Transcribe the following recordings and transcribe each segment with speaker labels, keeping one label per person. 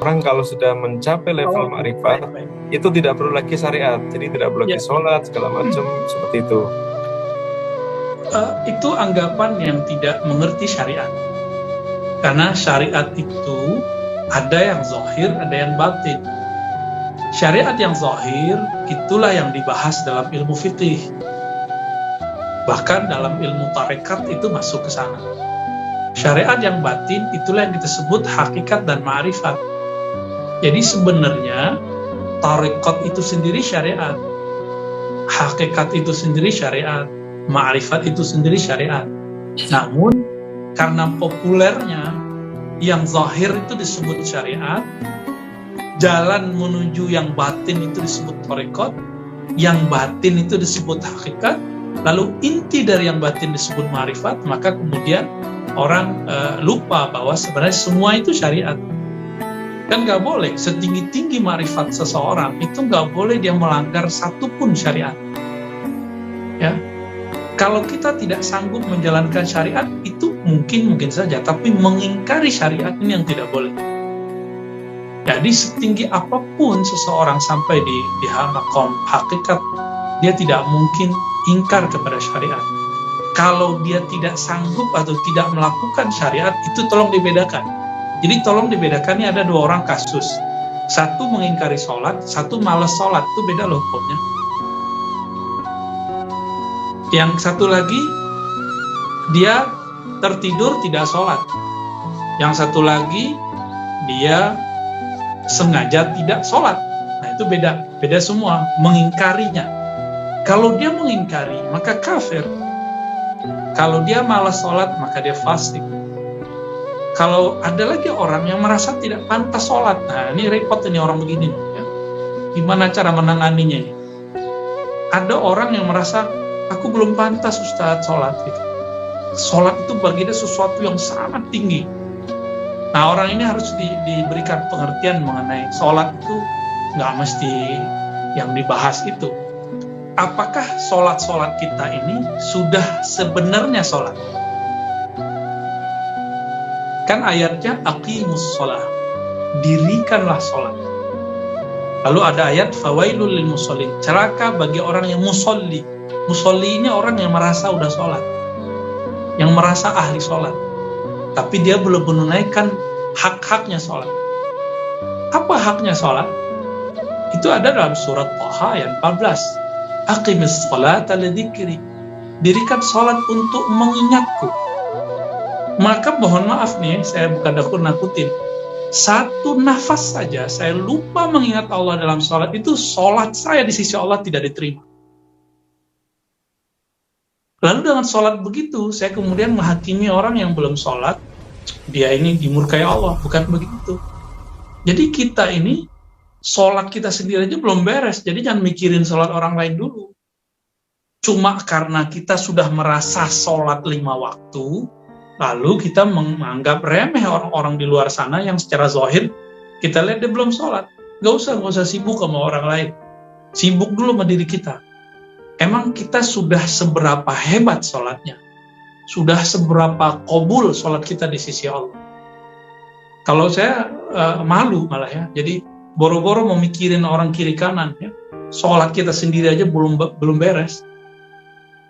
Speaker 1: orang kalau sudah mencapai level ma'rifat, itu tidak perlu lagi syariat, jadi tidak perlu lagi sholat segala macam seperti itu.
Speaker 2: Itu anggapan yang tidak mengerti syariat. Karena syariat itu ada yang zahir, ada yang batin. Syariat yang zahir itulah yang dibahas dalam ilmu fikih. Bahkan dalam ilmu tarekat itu masuk ke sana. Syariat yang batin itulah yang kita sebut hakikat dan ma'rifat. Jadi sebenarnya tarekat itu sendiri syariat, hakikat itu sendiri syariat, ma'rifat itu sendiri syariat. Namun karena populernya yang zahir itu disebut syariat, jalan menuju yang batin itu disebut tarekat, yang batin itu disebut hakikat, lalu inti dari yang batin disebut ma'rifat, maka kemudian orang lupa bahwa sebenarnya semua itu syariat. Kan nggak boleh, setinggi-tinggi ma'rifat seseorang itu nggak boleh dia melanggar satupun syariat. Ya, kalau kita tidak sanggup menjalankan syariat itu mungkin saja, tapi mengingkari syariat ini yang tidak boleh. Jadi setinggi apapun seseorang sampai di maqam hakikat, dia tidak mungkin ingkar kepada syariat. Kalau dia tidak sanggup atau tidak melakukan syariat, itu tolong dibedakan. Jadi tolong dibedakan, ini ada dua orang kasus. Satu mengingkari sholat, satu malas sholat, itu beda loh hukumnya. Yang satu lagi, dia tertidur tidak sholat. Yang satu lagi, dia sengaja tidak sholat. Nah itu beda semua, mengingkarinya. Kalau dia mengingkari, maka kafir. Kalau dia malas sholat, maka dia fasik. Kalau ada lagi orang yang merasa tidak pantas sholat, nah ini repot ini orang begini. Ya. Gimana cara menanganinya? Ada orang yang merasa, aku belum pantas Ustaz sholat. Gitu. Sholat itu baginya sesuatu yang sangat tinggi. Nah orang ini harus diberikan pengertian mengenai sholat itu nggak mesti yang dibahas itu. Apakah sholat kita ini sudah sebenarnya sholat? Kan ayatnya aqimus sholat, dirikanlah sholat. Lalu ada ayat fawailul lil musallin, celaka bagi orang yang musolli. Musolli ini orang yang merasa udah sholat, yang merasa ahli sholat, tapi dia belum menunaikan hak-haknya sholat. Apa haknya sholat? Itu ada dalam surat Thaha ayat 14. Aqimis sholata lidzikri, dirikan sholat untuk mengingatku. Maka mohon maaf nih, saya bukan nakut-nakutin. Satu nafas saja saya lupa mengingat Allah dalam sholat, itu sholat saya di sisi Allah tidak diterima. Lalu dengan sholat begitu, saya kemudian menghakimi orang yang belum sholat, dia ini dimurkai Allah, bukan begitu. Jadi kita ini, sholat kita sendiri aja belum beres, jadi jangan mikirin sholat orang lain dulu. Cuma karena kita sudah merasa sholat 5 waktu, lalu kita menganggap remeh orang-orang di luar sana yang secara zahir, kita lihat dia belum sholat. Gak usah sibuk sama orang lain. Sibuk dulu sama diri kita. Emang kita sudah seberapa hebat sholatnya? Sudah seberapa qabul sholat kita di sisi Allah? Kalau saya malu malah ya, jadi boro-boro memikirin orang kiri kanan ya. Sholat kita sendiri aja belum beres.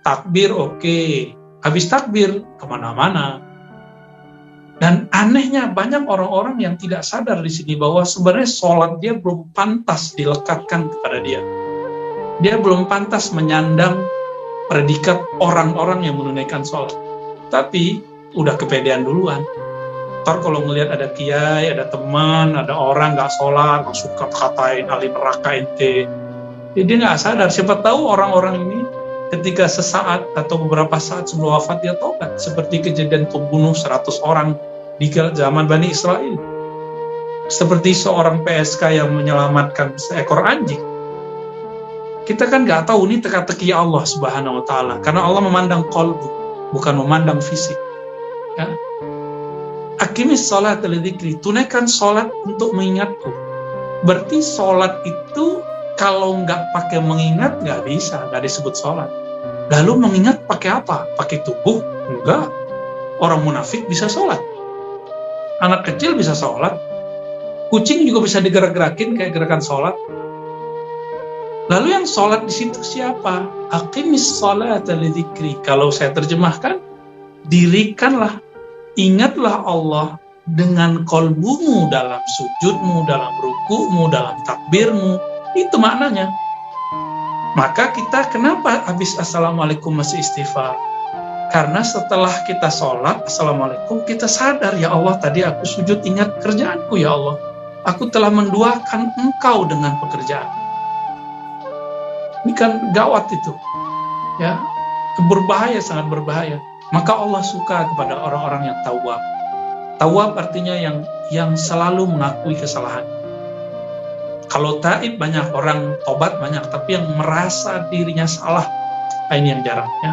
Speaker 2: Takbir oke, habis takbir kemana-mana. Dan anehnya banyak orang-orang yang tidak sadar di sini bahwa sebenarnya sholat dia belum pantas dilekatkan kepada dia. Dia belum pantas menyandang predikat orang-orang yang menunaikan sholat. Tapi udah kepedean duluan. Ntar kalau ngelihat ada kiai, ada teman, ada orang nggak sholat, langsung kata-katain ahli neraka ente. Jadi dia nggak sadar. Siapa tahu orang-orang ini ketika sesaat atau beberapa saat sebelum wafat dia tobat, seperti kejadian pembunuh 100 orang di zaman Bani Israel, seperti seorang PSK yang menyelamatkan seekor anjing. Kita kan nggak tahu ini teka-teki Allah Subhanahu Wa Taala, karena Allah memandang qalbu, bukan memandang fisik. Ya. Aqimis sholat lidzikri, tunaikan sholat untuk mengingatku. Berarti sholat itu kalau nggak pakai mengingat nggak bisa, nggak disebut sholat. Lalu mengingat pakai apa? Pakai tubuh? Enggak. Orang munafik bisa sholat. Anak kecil bisa sholat. Kucing juga bisa digerak-gerakin kayak gerakan sholat. Lalu yang sholat di situ siapa? Aqimis sholata lidzikri. Kalau saya terjemahkan, dirikanlah, ingatlah Allah dengan kolbumu dalam sujudmu, dalam ruku'mu, dalam takbirmu. Itu maknanya. Maka kita kenapa habis assalamualaikum masih istighfar? Karena setelah kita sholat, assalamualaikum, kita sadar, ya Allah, tadi aku sujud ingat kerjaanku, ya Allah. Aku telah menduakan Engkau dengan pekerjaan. Ini kan gawat itu, ya, berbahaya, sangat berbahaya. Maka Allah suka kepada orang-orang yang tawab. Tawab artinya yang selalu mengakui kesalahan. Kalau taib banyak, orang tobat banyak, tapi yang merasa dirinya salah, ini yang jarang, ya.